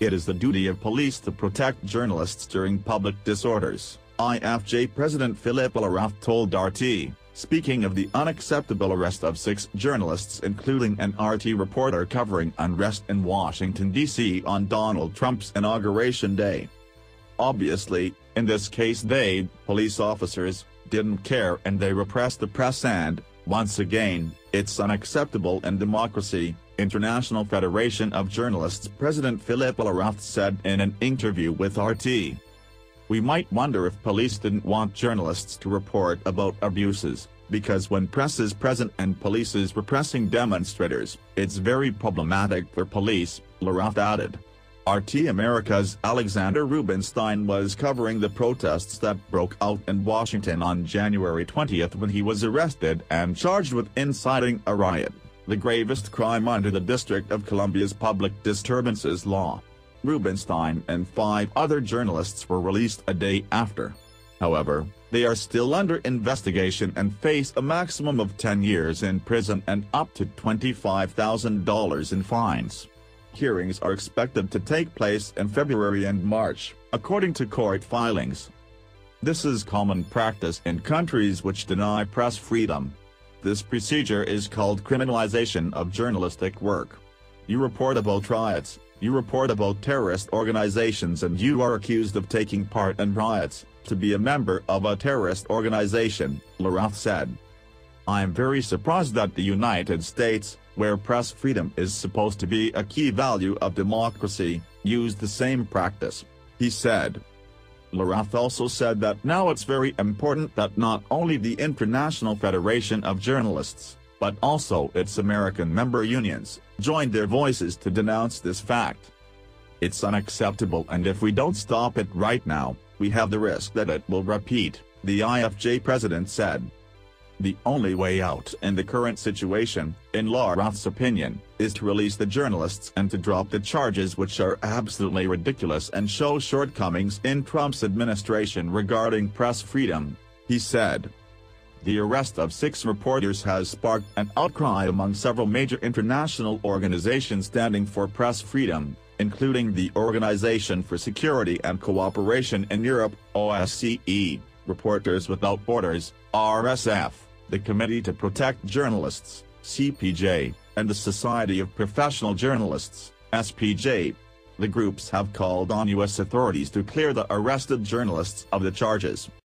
It is the duty of police to protect journalists during public disorders, IFJ President Philippe Leruth told RT, speaking of the unacceptable arrest of 6 journalists including an RT reporter covering unrest in Washington, D.C. on Donald Trump's inauguration day. Obviously, in this case police officers, didn't care and they repressed the press and, once again, it's unacceptable in democracy, International Federation of Journalists President Philippe Leruth said in an interview with RT. We might wonder if police didn't want journalists to report about abuses, because when press is present and police is repressing demonstrators, it's very problematic for police, Leruth added. RT America's Alexander Rubinstein was covering the protests that broke out in Washington on January 20 when he was arrested and charged with inciting a riot, the gravest crime under the District of Columbia's public disturbances law. Rubinstein and 5 other journalists were released a day after. However, they are still under investigation and face a maximum of 10 years in prison and up to $25,000 in fines. Hearings are expected to take place in February and March, according to court filings. This is common practice in countries which deny press freedom. This procedure is called criminalization of journalistic work. You report about riots, you report about terrorist organizations, and you are accused of taking part in riots, to be a member of a terrorist organization, Leruth said. I am very surprised that the United States, where press freedom is supposed to be a key value of democracy, used the same practice, he said. Leruth also said that now it's very important that not only the International Federation of Journalists, but also its American member unions, join their voices to denounce this fact. It's unacceptable, and if we don't stop it right now, we have the risk that it will repeat, the IFJ president said. The only way out in the current situation, in Leruth's opinion, is to release the journalists and to drop the charges, which are absolutely ridiculous and show shortcomings in Trump's administration regarding press freedom, he said. The arrest of 6 reporters has sparked an outcry among several major international organizations standing for press freedom, including the Organization for Security and Cooperation in Europe, OSCE, Reporters Without Borders, RSF, the Committee to Protect Journalists, CPJ, and the Society of Professional Journalists, SPJ. The groups have called on U.S. authorities to clear the arrested journalists of the charges.